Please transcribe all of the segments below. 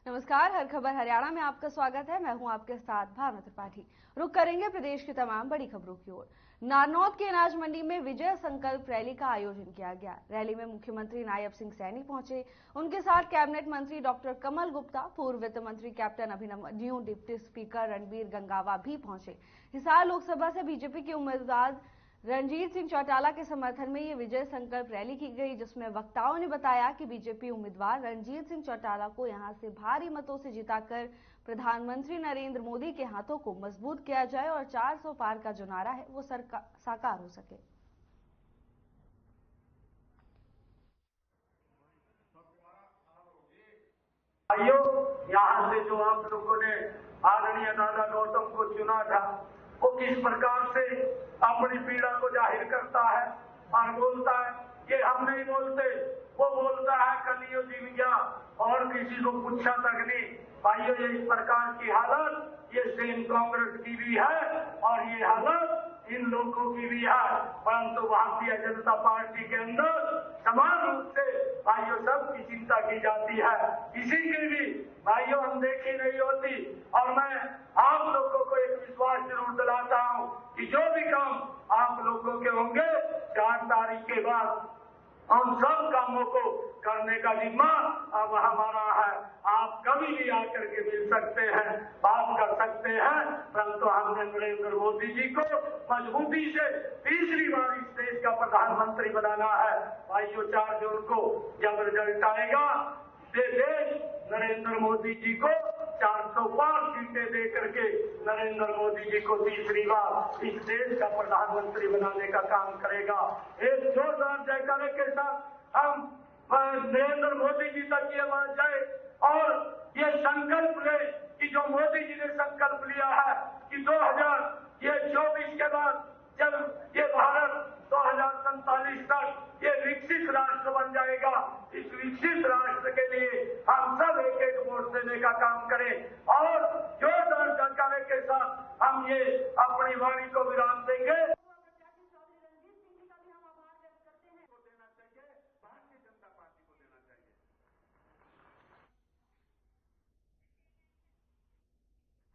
नमस्कार, हर खबर हरियाणा में आपका स्वागत है। मैं हूं आपके साथ भावना त्रिपाठी। रुक करेंगे प्रदेश की तमाम बड़ी खबरों की ओर। नारनौल की अनाज मंडी में विजय संकल्प रैली का आयोजन किया गया। रैली में मुख्यमंत्री नायब सिंह सैनी पहुंचे। उनके साथ कैबिनेट मंत्री डॉक्टर कमल गुप्ता, पूर्व वित्त मंत्री captain Abhimanyu, deputy speaker Ranbir Gangwa भी पहुंचे। हिसार लोकसभा से बीजेपी के उम्मीदवार रणजीत सिंह चौटाला के समर्थन में ये विजय संकल्प रैली की गई, जिसमें वक्ताओं ने बताया कि बीजेपी उम्मीदवार रणजीत सिंह चौटाला को यहां से भारी मतों से जिताकर प्रधानमंत्री नरेंद्र मोदी के हाथों को मजबूत किया जाए और 400 पार का जो नारा है वो साकार हो सके। यहाँ से जो आप लोगों ने आदरणीय दादा गौतम को चुना था, वो किस प्रकार से अपनी पीड़ा को जाहिर करता है और बोलता है कि हम नहीं बोलते, वो बोलता है कलियो जीव गया और किसी को पूछा तक नहीं। भाइयों, ये इस प्रकार की हालत ये सेम कांग्रेस की भी है और ये हालत इन लोगों की भी है, परंतु भारतीय जनता पार्टी के अंदर समान रूप से भाइयों सबकी चिंता की जाती है। किसी की भी भाइयों अनदेखी नहीं होती और मैं आप लोगों को एक विश्वास जरूर दिलाता हूं कि जो भी काम आप लोगों के होंगे 4 तारीख के बाद उन सब कामों को करने का जिम्मा अब हमारा है। आप कभी भी आकर के मिल सकते हैं, बात कर सकते हैं, परंतु हमने नरेंद्र मोदी जी को मजबूती से तीसरी बार इस देश का प्रधानमंत्री बनाना है। भाइयों, 4 जून को जब रिजल्ट आएगा, देश नरेंद्र मोदी जी को 400 पार सीटें दे करके नरेंद्र मोदी जी को तीसरी बार इस देश का प्रधानमंत्री बनाने का काम करेगा। एक जोरदार जयकारे के साथ हम नरेंद्र मोदी जी तक ये बात जाए और ये संकल्प ले कि जो मोदी जी ने संकल्प लिया है कि 2024 के बाद जब ये भारत 2047 तक ये विकसित राष्ट्र बन जाएगा, इस विकसित राष्ट्र के लिए हम सब एक वोट देने का काम करें और जोरदार जयकारे के साथ हम ये अपनी वाणी को विराम देंगे।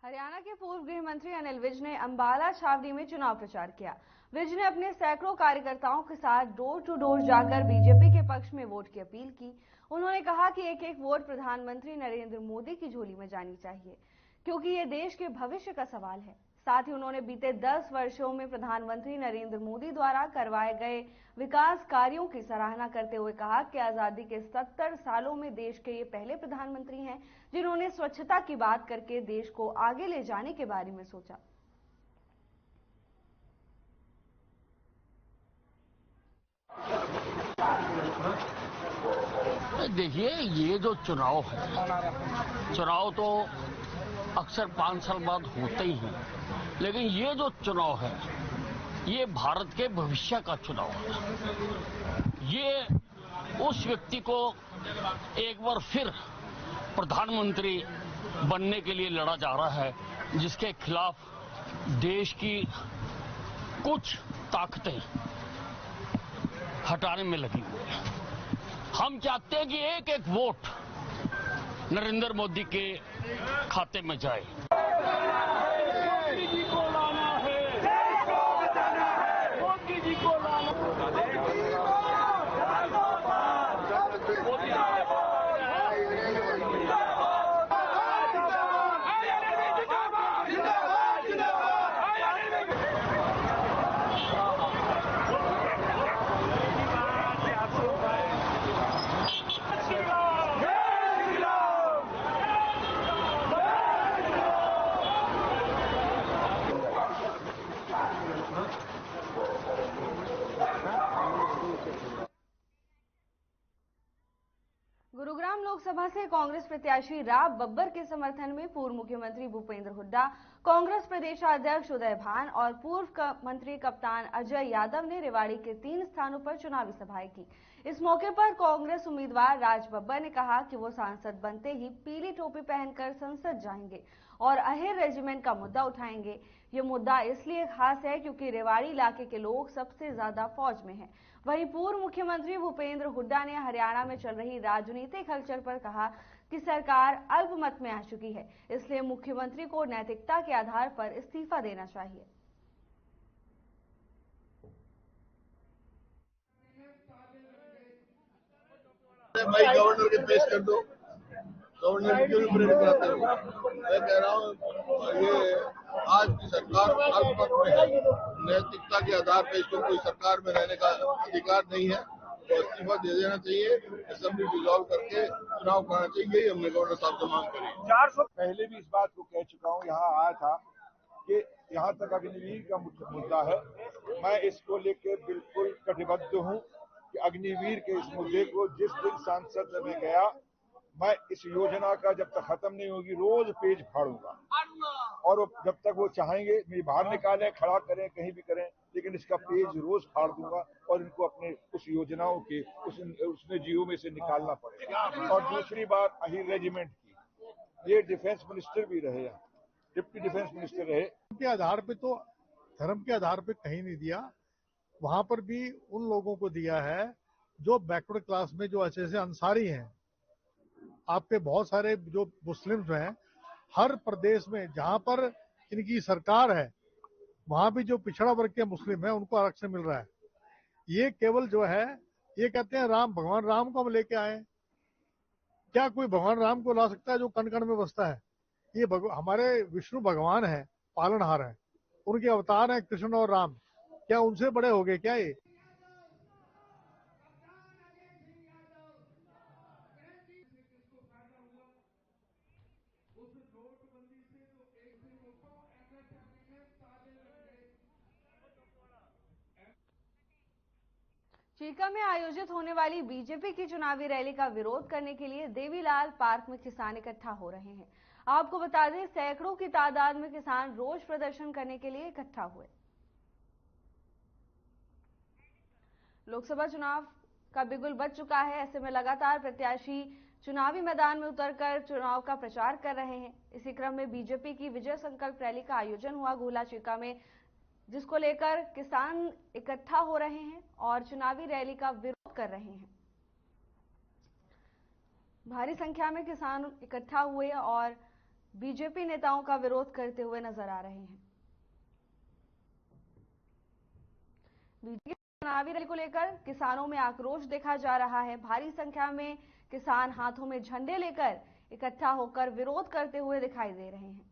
हरियाणा के पूर्व गृह मंत्री अनिल विज ने अंबाला छावनी में चुनाव प्रचार किया। विज ने अपने सैकड़ों कार्यकर्ताओं के साथ डोर टू डोर जाकर बीजेपी के पक्ष में वोट की अपील की। उन्होंने कहा कि एक एक वोट प्रधानमंत्री नरेंद्र मोदी की झोली में जानी चाहिए, क्योंकि ये देश के भविष्य का सवाल है। साथ ही उन्होंने बीते 10 वर्षों में प्रधानमंत्री नरेंद्र मोदी द्वारा करवाए गए विकास कार्यों की सराहना करते हुए कहा कि आजादी के 70 सालों में देश के ये पहले प्रधानमंत्री हैं जिन्होंने स्वच्छता की बात करके देश को आगे ले जाने के बारे में सोचा। देखिए, ये जो चुनाव है, चुनाव तो अक्सर 5 साल बाद होते ही हैं, लेकिन ये जो चुनाव है ये भारत के भविष्य का चुनाव है। ये उस व्यक्ति को एक बार फिर प्रधानमंत्री बनने के लिए लड़ा जा रहा है जिसके खिलाफ देश की कुछ ताकतें हटाने में लगी हुई है। हम चाहते हैं कि एक एक वोट नरेंद्र मोदी के खाते में जाए। मोदी जी को लाना है, देश को बचाना है, मोदी जी को लाना गुरुग्राम लोकसभा से कांग्रेस प्रत्याशी राव बब्बर के समर्थन में पूर्व मुख्यमंत्री भूपेंद्र हुड्डा, कांग्रेस प्रदेशाध्यक्ष उदय भान और पूर्व मंत्री कप्तान अजय यादव ने रेवाड़ी के 3 स्थानों पर चुनावी सभाएं की। इस मौके पर कांग्रेस उम्मीदवार राज बब्बर ने कहा कि वो सांसद बनते ही पीली टोपी पहनकर संसद जाएंगे और अहिर रेजिमेंट का मुद्दा उठाएंगे। ये मुद्दा इसलिए खास है क्योंकि रेवाड़ी इलाके के लोग सबसे ज्यादा फौज में हैं। वहीं पूर्व मुख्यमंत्री भूपेंद्र हुड्डा ने हरियाणा में चल रही राजनीतिक हलचल पर कहा कि सरकार अल्पमत में आ चुकी है, इसलिए मुख्यमंत्री को नैतिकता के आधार पर इस्तीफा देना चाहिए। भाई गवर्नर के पेश कर दो, गवर्नर क्यों नहीं प्रेरित कराते हो? मैं कह रहा हूँ ये आज की सरकार अल्पमत में है, नैतिकता के आधार पर इसको कोई सरकार में रहने का अधिकार नहीं है, तो इस्तीफा दे देना चाहिए, असेंबली डिसॉल्व करके चुनाव कराना चाहिए। यही हमने गवर्नर साहब से मांग करी। 400 पहले भी इस बात को कह चुका हूँ, यहाँ आया था कि यहाँ तक अग्निवीर का मुद्दा है, मैं इसको लेकर बिल्कुल कटिबद्ध हूँ कि अग्निवीर के इस मुद्दे को जिस दिन सांसद में गया, मैं इस योजना का जब तक खत्म नहीं होगी रोज पेज फाड़ूंगा, और जब तक वो चाहेंगे मेरी बाहर निकालें, खड़ा करें, कहीं भी करें, लेकिन इसका पेज रोज फाड़ दूंगा और इनको अपने उस योजनाओं के उसमें जीओ में से निकालना पड़ेगा। और दूसरी बात अहिर रेजिमेंट की, ये डिफेंस मिनिस्टर भी रहे, डिप्टी डिफेंस मिनिस्टर रहे, के आधार पे तो धर्म के आधार पे कहीं नहीं दिया, वहां पर भी उन लोगों को दिया है जो बैकवर्ड क्लास में जो ऐसे अंसारी हैं। आपके बहुत सारे जो मुस्लिम्स हैं, हर प्रदेश में जहां पर इनकी सरकार है वहां भी जो पिछड़ा वर्ग के मुस्लिम हैं उनको आरक्षण मिल रहा है। ये केवल जो है ये कहते हैं राम, भगवान राम को हम लेके आए, क्या कोई भगवान राम को ला सकता है जो कण कण में बसता है? ये हमारे विष्णु भगवान है, पालनहार है, उनके अवतार हैं कृष्ण और राम, क्या उनसे बड़े हो गए क्या ये? चीका में आयोजित होने वाली बीजेपी की चुनावी रैली का विरोध करने के लिए देवीलाल पार्क में किसान इकट्ठा हो रहे हैं। आपको बता दें, सैकड़ों की तादाद में किसान रोष प्रदर्शन करने के लिए इकट्ठा हुए। लोकसभा चुनाव का बिगुल बज चुका है, ऐसे में लगातार प्रत्याशी चुनावी मैदान में उतरकर चुनाव का प्रचार कर रहे हैं। इसी क्रम में बीजेपी की विजय संकल्प रैली का आयोजन हुआ गोला चीका में, जिसको लेकर किसान इकट्ठा हो रहे हैं और चुनावी रैली का विरोध कर रहे हैं। भारी संख्या में किसान इकट्ठा हुए और बीजेपी नेताओं का विरोध करते हुए नजर आ रहे हैं। बीजेपी चुनावी रैली को लेकर किसानों में आक्रोश देखा जा रहा है। भारी संख्या में किसान हाथों में झंडे लेकर इकट्ठा होकर विरोध करते हुए दिखाई दे रहे हैं।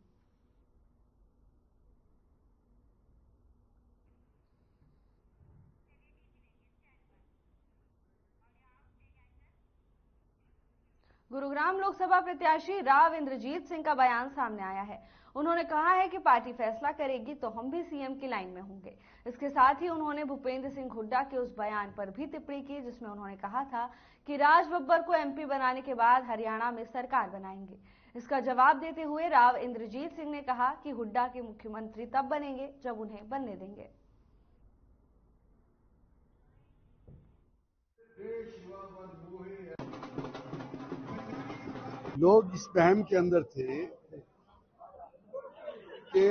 गुरुग्राम लोकसभा प्रत्याशी राव इंद्रजीत सिंह का बयान सामने आया है। उन्होंने कहा है कि पार्टी फैसला करेगी तो हम भी सीएम की लाइन में होंगे। इसके साथ ही उन्होंने भूपेंद्र सिंह हुड्डा के उस बयान पर भी टिप्पणी की जिसमें उन्होंने कहा था कि राज बब्बर को एमपी बनाने के बाद हरियाणा में सरकार बनाएंगे। इसका जवाब देते हुए राव इंद्रजीत सिंह ने कहा कि हुड्डा के मुख्यमंत्री तब बनेंगे जब उन्हें बनने देंगे। लोग इस वहम के अंदर थे कि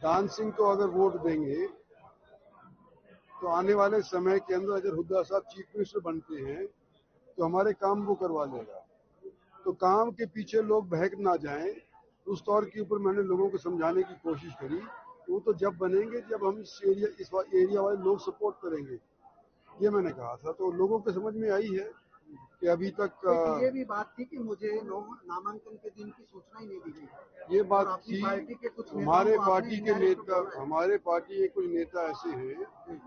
दान सिंह को अगर वोट देंगे तो आने वाले समय के अंदर अगर हुड्डा साहब चीफ मिनिस्टर बनते हैं तो हमारे काम वो करवा लेगा। तो काम के पीछे लोग बहक ना जाएं, उस तौर के ऊपर मैंने लोगों को समझाने की कोशिश करी। वो तो जब बनेंगे जब हम इस एरिया वाले लोग सपोर्ट करेंगे, ये मैंने कहा था। तो लोगों को समझ में आई है कि अभी तक ये भी बात थी कि मुझे नामांकन के दिन की सूचना ही नहीं दी गई। ये बात थी। पार्टी के कुछ हमारे पार्टी के नेता, हमारे पार्टी के कुछ नेता ऐसे हैं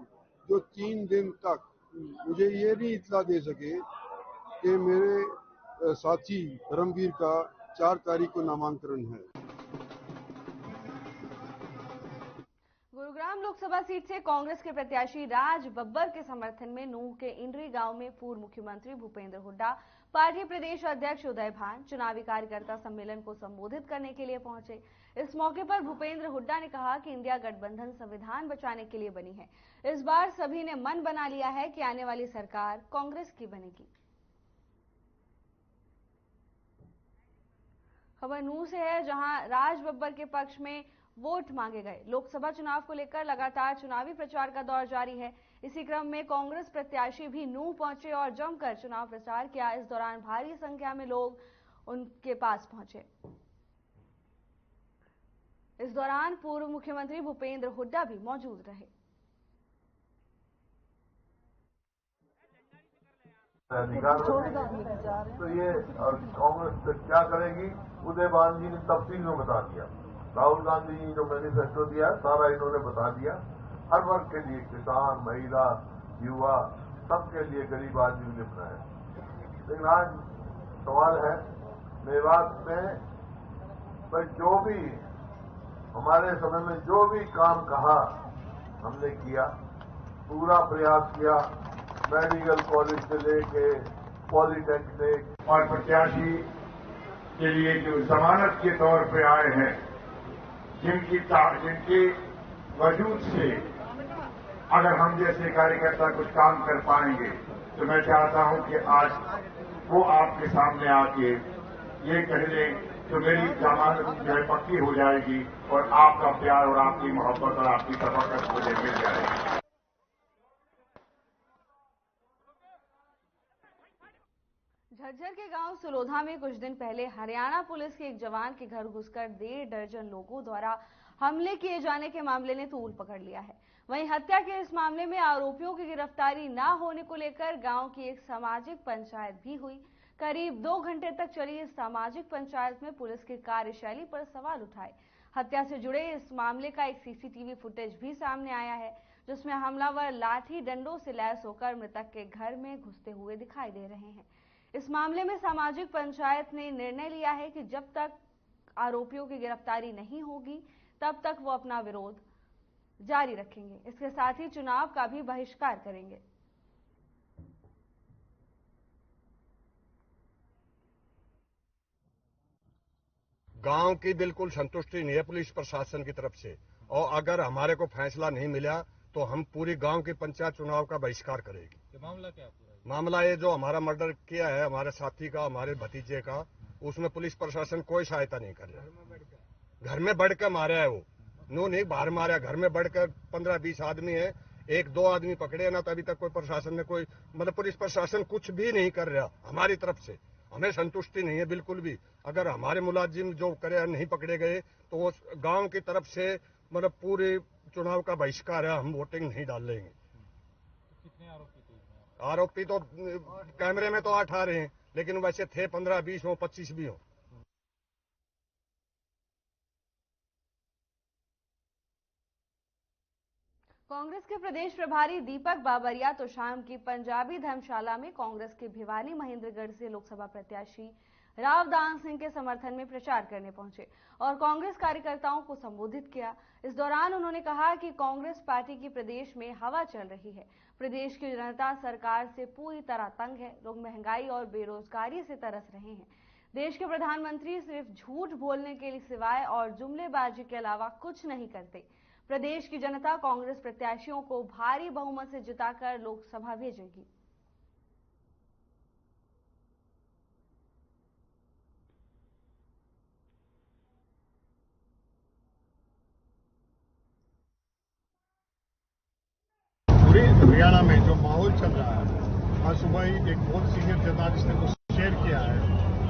जो 3 दिन तक मुझे ये नहीं इत्तला दे सके कि मेरे साथी धर्मवीर का 4 तारीख को नामांकन है। गुरुग्राम लोकसभा सीट से कांग्रेस के प्रत्याशी राज बब्बर के समर्थन में नूंह के इंड्री गांव में पूर्व मुख्यमंत्री भूपेंद्र हुड्डा, पार्टी प्रदेश अध्यक्ष उदय भान चुनावी कार्यकर्ता सम्मेलन को संबोधित करने के लिए पहुंचे। इस मौके पर भूपेंद्र हुड्डा ने कहा कि इंडिया गठबंधन संविधान बचाने के लिए बनी है। इस बार सभी ने मन बना लिया है कि आने वाली सरकार कांग्रेस की बनेगी। खबर नूंह से है, जहां राज बब्बर के पक्ष में वोट मांगे गए। लोकसभा चुनाव को लेकर लगातार चुनावी प्रचार का दौर जारी है। इसी क्रम में कांग्रेस प्रत्याशी भी नूंह पहुंचे और जमकर चुनाव प्रचार किया। इस दौरान भारी संख्या में लोग उनके पास पहुंचे। इस दौरान पूर्व मुख्यमंत्री भूपेंद्र हुड्डा भी मौजूद रहे। तो ये कांग्रेस क्या करेगी, उदयभान जी ने तफसील में बता दिया। राहुल गांधी जी जो मैनिफेस्टो दिया सारा इन्होंने बता दिया। हर वर्ग के लिए, किसान, महिला, युवा, सबके लिए, गरीब आदमी के लिए बनाया। लेकिन आज सवाल है मेवात में, भाई जो भी हमारे समय में जो भी काम कहा हमने किया, पूरा प्रयास किया। मेडिकल कॉलेज से लेके पॉलिटेक्निक और प्रत्याशी के लिए जो जमानत के तौर पे आए हैं, जिनके वजूद से अगर हम जैसे कार्यकर्ता कुछ काम कर पाएंगे, तो मैं चाहता हूं कि आज वो आपके सामने आके ये कह दें तो मेरी जमानत जो है पक्की हो जाएगी और आपका प्यार और आपकी मोहब्बत और आपकी शफकत मुझे मिल जाएगी। झज्जर के गांव सुलोधा में कुछ दिन पहले हरियाणा पुलिस के एक जवान के घर घुसकर 1.5 दर्जन लोगों द्वारा हमले किए जाने के मामले ने तूल पकड़ लिया है। वहीं हत्या के इस मामले में आरोपियों की गिरफ्तारी न होने को लेकर गांव की एक सामाजिक पंचायत भी हुई। करीब 2 घंटे तक चली इस सामाजिक पंचायत में पुलिस की कार्यशैली पर सवाल उठाए। हत्या से जुड़े इस मामले का एक सीसीटीवी फुटेज भी सामने आया है, जिसमें हमलावर लाठी डंडों से लैस होकर मृतक के घर में घुसते हुए दिखाई दे रहे हैं। इस मामले में सामाजिक पंचायत ने निर्णय लिया है कि जब तक आरोपियों की गिरफ्तारी नहीं होगी तब तक वो अपना विरोध जारी रखेंगे। इसके साथ ही चुनाव का भी बहिष्कार करेंगे। गांव की बिल्कुल संतुष्टि नहीं है पुलिस प्रशासन की तरफ से, और अगर हमारे को फैसला नहीं मिला तो हम पूरी गांव की पंचायत चुनाव का बहिष्कार करेगी। मामला क्या है? मामला ये जो हमारा मर्डर किया है हमारे साथी का, हमारे भतीजे का, उसमें पुलिस प्रशासन कोई सहायता नहीं कर रहा। घर में बढ़कर मारा है, वो नो नहीं बाहर मारा, घर में बढ़कर 15-20 आदमी है, 1-2 आदमी पकड़े ना, तो अभी तक कोई प्रशासन ने कोई पुलिस प्रशासन कुछ भी नहीं कर रहा हमारी तरफ से। हमें संतुष्टि नहीं है बिल्कुल भी। अगर हमारे मुलाजिम जो करे नहीं पकड़े गए तो वो गांव की तरफ से पूरे चुनाव का बहिष्कार है, हम वोटिंग नहीं डाल लेंगे। कितने आरोपी थे? आरोपी तो कैमरे में तो 8 आ रहे हैं, लेकिन वैसे थे 15-20 हो, 25 भी हो। कांग्रेस के प्रदेश प्रभारी दीपक बाबरिया तो शाम की पंजाबी धर्मशाला में कांग्रेस के भिवानी महेंद्रगढ़ से लोकसभा प्रत्याशी रावदान सिंह के समर्थन में प्रचार करने पहुंचे और कांग्रेस कार्यकर्ताओं को संबोधित किया। इस दौरान उन्होंने कहा कि कांग्रेस पार्टी की प्रदेश में हवा चल रही है। प्रदेश की जनता सरकार से पूरी तरह तंग है। लोग महंगाई और बेरोजगारी से तरस रहे हैं। देश के प्रधानमंत्री सिर्फ झूठ बोलने के लिए सिवाय और जुमलेबाजी के अलावा कुछ नहीं करते। प्रदेश की जनता कांग्रेस प्रत्याशियों को भारी बहुमत से जिताकर लोकसभा भेजेगी। पूरे हरियाणा में जो माहौल चल रहा है, आज सुबह ही एक बहुत सीनियर जर्नलिस्ट ने तो शेयर किया है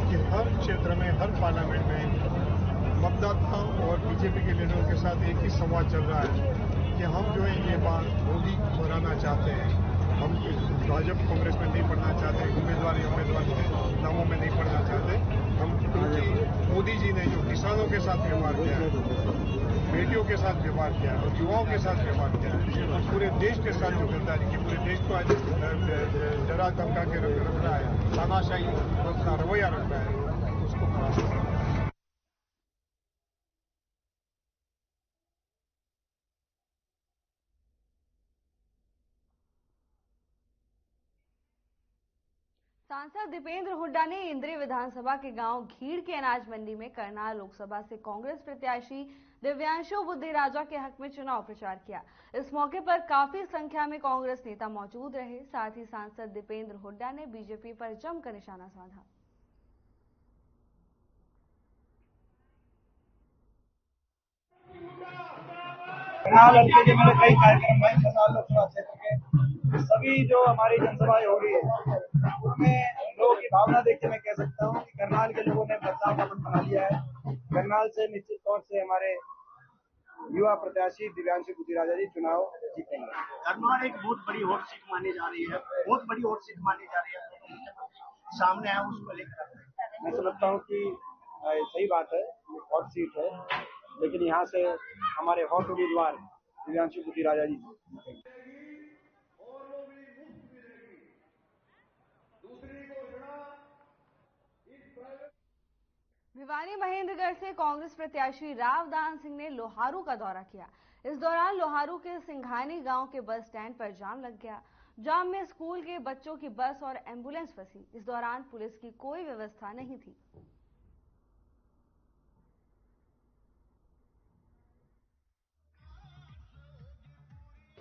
कि हर क्षेत्र में, हर पार्लियामेंट में मतदाता और बीजेपी के लीडरों के साथ एक ही संवाद चल रहा है कि हम जो है ये बात मोदी दोहराना चाहते हैं। हम भाजपा कांग्रेस में नहीं पढ़ना चाहते, उम्मीदवार के नामों में नहीं पढ़ना चाहते हम, क्योंकि मोदी जी ने जो किसानों के साथ व्यवहार किया है, बेटियों के साथ व्यवहार किया है और युवाओं के साथ व्यवहार किया है, और पूरे देश के साथ जो गद्दारी की, पूरे देश को आज डरा धमका के रख रहा है, तानाशाही अपना रवैया रख रहा है, उसको खराब कर रहा है। सांसद दीपेंद्र हुड्डा ने इंद्री विधानसभा के गांव घीड़ के अनाज मंडी में करनाल लोकसभा से कांग्रेस प्रत्याशी दिव्यांशु बुद्धि राजा के हक में चुनाव प्रचार किया। इस मौके पर काफी संख्या में कांग्रेस नेता मौजूद रहे। साथ ही सांसद दीपेंद्र हुड्डा ने बीजेपी पर जमकर निशाना साधा। करनाल हल्के के मेरे कई कार्यक्रम हैं। करनाल लोकसभा क्षेत्र के सभी जो हमारी जनसभाएं हो रही है, उसमें लोगों की भावना देख के मैं कह सकता हूँ कि करनाल के लोगों ने रास्ता अपन बना लिया है। करनाल से निश्चित तौर से हमारे युवा प्रत्याशी दिव्यांशु बुद्धिराजा जी चुनाव जीतेंगे। करनाल एक बहुत बड़ी हॉट सीट मानी जा रही है, बहुत बड़ी हॉट सीट मानी जा रही है, सामने है उसको लेकर। मैं समझता हूँ कि सही बात है, हॉट सीट है, लेकिन यहाँ से हमारे हॉट उम्मीदवार दिव्यांशु बुद्धिराजा जी। भिवानी महेंद्रगढ़ से कांग्रेस प्रत्याशी रावदान सिंह ने लोहारू का दौरा किया। इस दौरान लोहारू के सिंघानी गांव के बस स्टैंड पर जाम लग गया। जाम में स्कूल के बच्चों की बस और एम्बुलेंस फंसी। इस दौरान पुलिस की कोई व्यवस्था नहीं थी।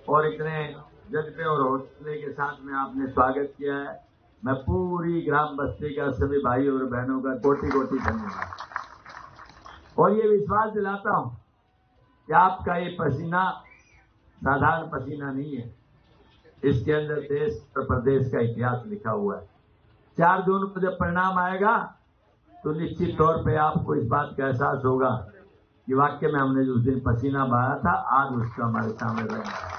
और इतने जज्बे और हौसले के साथ में आपने स्वागत किया है। मैं पूरी ग्राम बस्ती का सभी भाई और बहनों का कोटि कोटि धन्यवाद। और ये विश्वास दिलाता हूं कि आपका ये पसीना साधारण पसीना नहीं है, इसके अंदर देश और प्रदेश का इतिहास लिखा हुआ है। 4 जून को जब परिणाम आएगा तो निश्चित तौर पे आपको इस बात का एहसास होगा कि वाकई में हमने जो उस दिन पसीना बहाया था, आज उसका हमारे सामने रहा है।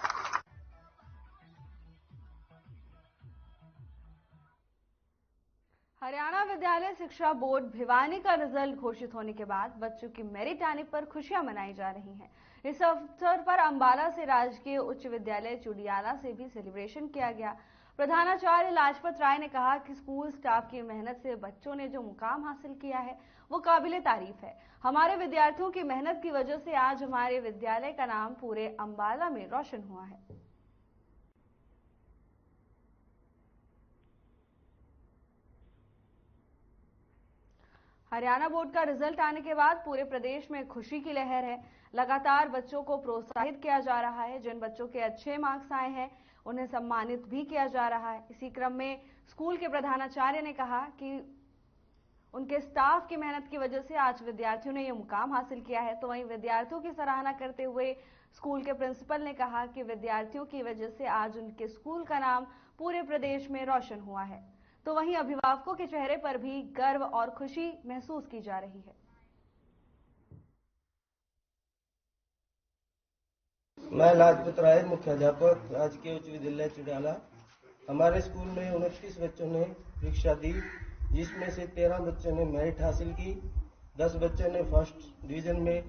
हरियाणा विद्यालय शिक्षा बोर्ड भिवानी का रिजल्ट घोषित होने के बाद बच्चों की मेरिट आने पर खुशियां मनाई जा रही हैं। इस अवसर पर अंबाला से राजकीय उच्च विद्यालय चुडियाला से भी सेलिब्रेशन किया गया। प्रधानाचार्य लाजपत राय ने कहा कि स्कूल स्टाफ की मेहनत से बच्चों ने जो मुकाम हासिल किया है वो काबिले तारीफ है। हमारे विद्यार्थियों की मेहनत की वजह से आज हमारे विद्यालय का नाम पूरे अंबाला में रोशन हुआ है। हरियाणा बोर्ड का रिजल्ट आने के बाद पूरे प्रदेश में खुशी की लहर है। लगातार बच्चों को प्रोत्साहित किया जा रहा है। जिन बच्चों के अच्छे मार्क्स आए हैं उन्हें सम्मानित भी किया जा रहा है। इसी क्रम में स्कूल के प्रधानाचार्य ने कहा कि उनके स्टाफ की मेहनत की वजह से आज विद्यार्थियों ने यह मुकाम हासिल किया है। तो वहीं विद्यार्थियों की सराहना करते हुए स्कूल के प्रिंसिपल ने कहा कि विद्यार्थियों की वजह से आज उनके स्कूल का नाम पूरे प्रदेश में रोशन हुआ है। तो वहीं अभिभावकों के चेहरे पर भी गर्व और खुशी महसूस की जा रही है। मैं लाजपत राय, मुख्याध्यापक, राजकीय उच्च विद्यालय चुडियाला। हमारे स्कूल में 29 बच्चों ने परीक्षा दी, जिसमें से 13 बच्चों ने मेरिट हासिल की, 10 बच्चों ने फर्स्ट डिवीजन में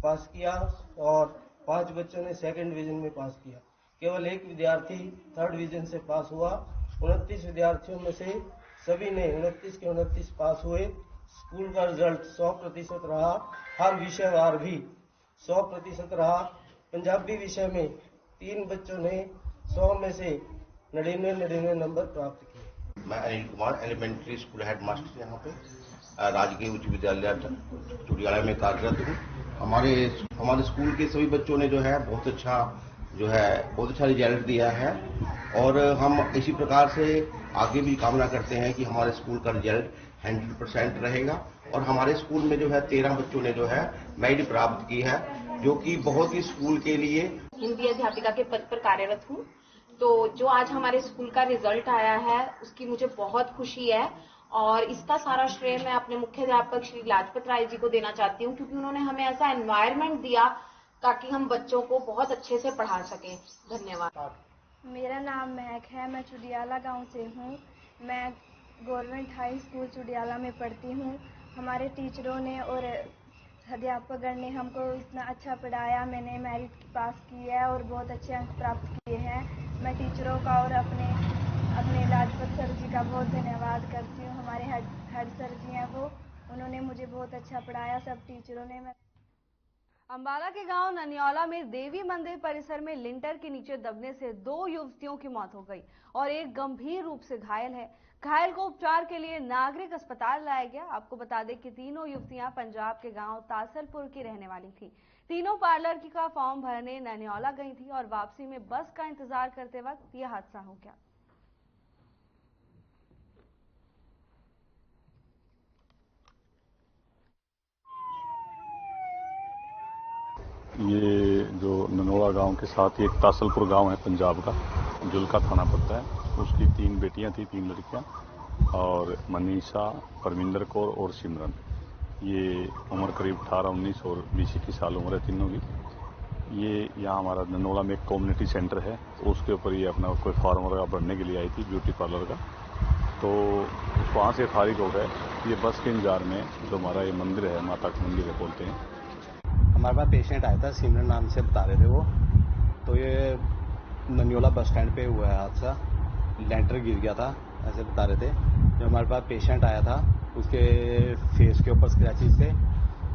पास किया और 5 बच्चों ने सेकंड डिवीजन में पास किया। केवल एक विद्यार्थी थर्ड डिवीजन से पास हुआ। 29 विद्यार्थियों में से सभी ने 29 के 29 पास हुए। स्कूल का रिजल्ट 100% रहा। हर विषयवार भी 100% रहा। पंजाबी विषय में 3 बच्चों ने 100 में से 99 नंबर प्राप्त किए। मैं Anil Kumar, elementary school headmaster यहाँ पे राजकीय उच्च विद्यालय चुडियाला में कार्यरत हूँ। हमारे स्कूल के सभी बच्चों ने बहुत अच्छा रिजल्ट दिया है और हम इसी प्रकार से आगे भी कामना करते हैं कि हमारे स्कूल का रिजल्ट 100% रहेगा। और हमारे स्कूल में 13 बच्चों ने मेरिट प्राप्त की है, जो कि बहुत ही स्कूल के लिए। हिंदी अध्यापिका के पद पर कार्यरत हूँ। तो जो आज हमारे स्कूल का रिजल्ट आया है उसकी मुझे बहुत खुशी है और इसका सारा श्रेय मैं अपने मुख्याध्यापक श्री लाजपत राय जी को देना चाहती हूँ, क्योंकि उन्होंने हमें ऐसा एनवायरनमेंट दिया ताकि हम बच्चों को बहुत अच्छे से पढ़ा सकें। धन्यवाद। मेरा नाम महक है, मैं चुडियाला गांव से हूँ। मैं गवर्नमेंट हाई स्कूल चुडियाला में पढ़ती हूँ। हमारे टीचरों ने और अध्यापकगण ने हमको इतना अच्छा पढ़ाया। मैंने मेरिट पास की है और बहुत अच्छे अंक प्राप्त किए हैं। मैं टीचरों का और अपने लाजपत सर जी का बहुत धन्यवाद करती हूँ। हमारे हेड सर जी हैं वो, उन्होंने मुझे बहुत अच्छा पढ़ाया। सब टीचरों ने। अंबाला के गांव ननियोला में देवी मंदिर परिसर में लिंटर के नीचे दबने से 2 युवतियों की मौत हो गई और एक गंभीर रूप से घायल है। घायल को उपचार के लिए नागरिक अस्पताल लाया गया। आपको बता दें कि तीनों युवतियां पंजाब के गांव तासलपुर की रहने वाली थी। तीनों पार्लर का फॉर्म भरने ननियोला गई थी और वापसी में बस का इंतजार करते वक्त यह हादसा हो गया। ये जो ननोला गांव के साथ ही एक तासलपुर गांव है पंजाब का, जुलका थाना पड़ता है। उसकी 3 बेटियां थी, 3 लड़कियां, और मनीषा, परमिंदर कौर और सिमरन। ये उम्र करीब 18, 19 और 20-21 साल उम्र है तीनों की। ये यहाँ हमारा ननोला में एक कम्युनिटी सेंटर है, तो उसके ऊपर ये अपना कोई फॉर्म वगैरह भरने के लिए आई थी ब्यूटी पार्लर का। तो वहाँ से फारिग हो गए। ये बस के इंतजार में जो हमारा ये मंदिर है, माता का मंदिर है बोलते हैं। हमारे पास पेशेंट आया था, सिमरन नाम से बता रहे थे वो। तो ये ननियोला बस स्टैंड पे हुआ है हादसा, लेंटर गिर गया था ऐसे बता रहे थे। जो हमारे पास पेशेंट आया था उसके फेस के ऊपर स्क्रैचेस थे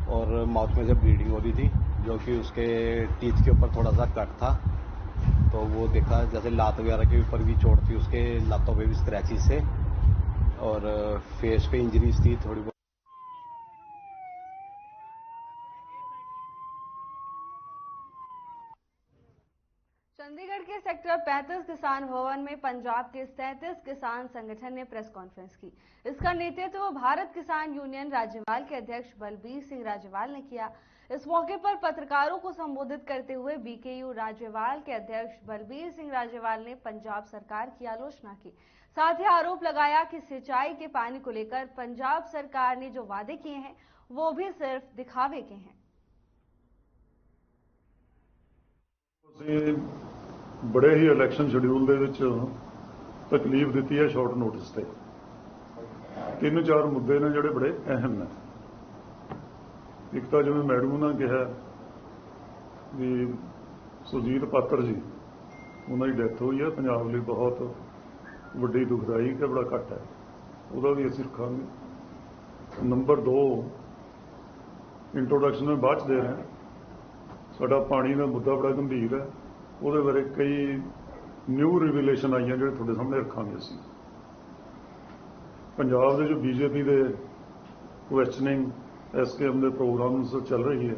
और माउथ में से ब्लीडिंग हो रही थी, जो कि उसके टीथ के ऊपर थोड़ा सा कट था। तो वो देखा जैसे लात वगैरह के ऊपर भी चोट थी, उसके लातों पे भी स्क्रैचेस थे और फेस पे इंजरीज थी थोड़ी बहुत। चंडीगढ़ के सेक्टर 35 किसान भवन में पंजाब के 37 किसान संगठन ने प्रेस कॉन्फ्रेंस की। इसका नेतृत्व भारत किसान यूनियन राज्यपाल के अध्यक्ष बलबीर सिंह राज्यपाल ने किया। इस मौके पर पत्रकारों को संबोधित करते हुए बीकेयू राज्यपाल के अध्यक्ष बलबीर सिंह राज्यपाल ने पंजाब सरकार की आलोचना की। साथ ही आरोप लगाया कि सिंचाई के पानी को लेकर पंजाब सरकार ने जो वादे किए हैं वो भी सिर्फ दिखावे के हैं। बड़े ही इलेक्शन शेड्यूल ਦੇ ਵਿੱਚ ਤਕਲੀਫ ਦਿੱਤੀ ਹੈ ਸ਼ਾਰਟ ਨੋਟਿਸ ਤੇ। 3-4 ਮੁੱਦੇ ਨੇ ਜਿਹੜੇ ਬੜੇ ਅਹਿਮ ਨੇ। ਇੱਕ ਤਾਂ ਜਿਵੇਂ ਮੈਡਮ ਨੇ ਕਿਹਾ ਵੀ ਸੁਰਜੀਤ ਪਾਤਰ ਜੀ ਉਹਨਾਂ ਦੀ ਡੈਥ ਹੋਈ ਹੈ, ਪੰਜਾਬ ਲਈ ਬਹੁਤ ਵੱਡੀ ਦੁਖਦਾਈ ਤੇ ਬੜਾ ਘੱਟ ਹੈ, ਉਹਦਾ ਵੀ ਅਸੀਂ ਰੱਖਾਂਗੇ। ਨੰਬਰ 2 ਇੰਟਰੋਡਕਸ਼ਨ में ਬਾਅਦ ਦੇ ਰਹੇ ਹਾਂ। ਸਾਡਾ ਪਾਣੀ ਦਾ ਮੁੱਦਾ ਬੜਾ ਗੰਭੀਰ ਹੈ, ਉਹਦੇ ਬਾਰੇ ਕਈ ਨਿਊ ਰਿਵੀਲੇਸ਼ਨ ਆਈਆਂ ਜਿਹੜੇ ਤੁਹਾਡੇ ਸਾਹਮਣੇ ਰੱਖਾਂਗੇ ਅਸੀਂ। ਪੰਜਾਬ ਦੇ ਜੋ ਬੀਜੇਪੀ ਦੇ ਕੁਐਸਚਨਿੰਗ ਐਸਕੇਐਮ ਦੇ ਪ੍ਰੋਗਰਾਮਸ ਚੱਲ ਰਹੀ ਹੈ,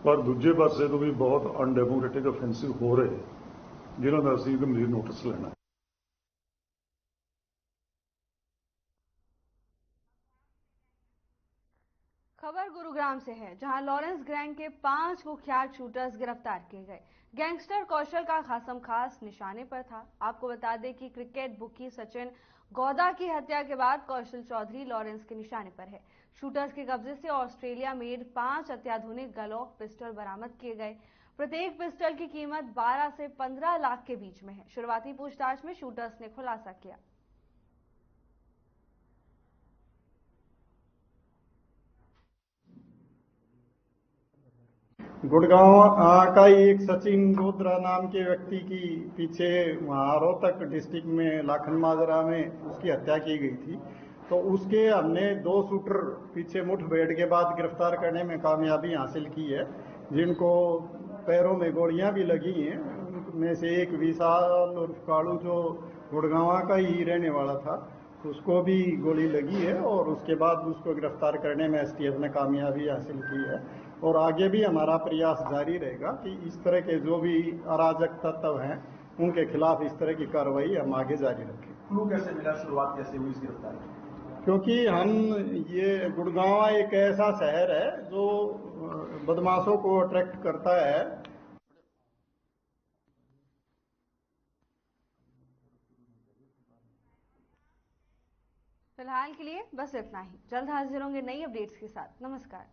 ਪਰ ਦੂਜੇ ਪਾਸੇ ਤੋਂ ਵੀ ਬਹੁਤ ਅਨਡੈਮੋਕ੍ਰੈਟਿਕ ਅਫੈਂਸਿਵ ਹੋ ਰਹੇ ਜਿਨ੍ਹਾਂ ਦਾ ਅਸੀਂ ਗੰਭੀਰ ਨੋਟਿਸ ਲੈਣਾ। खबर गुरुग्राम से है, जहां लॉरेंस गैंग के 5 कुख्यात शूटर्स गिरफ्तार किए गए। गैंगस्टर कौशल का खासम खास निशाने पर था। आपको बता दें कि क्रिकेट बुकी सचिन गौदा की हत्या के बाद कौशल चौधरी लॉरेंस के निशाने पर है। शूटर्स के कब्जे से ऑस्ट्रेलिया मेड 5 अत्याधुनिक गलॉक पिस्टल बरामद किए गए। प्रत्येक पिस्टल की कीमत 12 से 15 लाख के बीच में है। शुरुआती पूछताछ में शूटर्स ने खुलासा किया। गुड़गांव का ही एक सचिन गोद्रा नाम के व्यक्ति की पीछे वहाँ रोहतक डिस्ट्रिक्ट में लाखन माजरा में उसकी हत्या की गई थी। तो उसके हमने 2 शूटर पीछे मुठभेड़ के बाद गिरफ्तार करने में कामयाबी हासिल की है, जिनको पैरों में गोलियां भी लगी हैं। उनमें से एक विशाल और कालू जो गुड़गांव का ही रहने वाला था, उसको भी गोली लगी है और उसके बाद उसको गिरफ्तार करने में एसटीएफ ने कामयाबी हासिल की है। और आगे भी हमारा प्रयास जारी रहेगा कि इस तरह के जो भी अराजक तत्व हैं उनके खिलाफ इस तरह की कार्रवाई हम आगे जारी रखें। क्लू कैसे मिला, शुरुआत कैसे हुई इस गिरफ्तारी? क्योंकि हम ये गुड़गांव एक ऐसा शहर है जो बदमाशों को अट्रैक्ट करता है। फिलहाल के लिए बस इतना ही। जल्द हाजिर होंगे नई अपडेट्स के साथ। नमस्कार।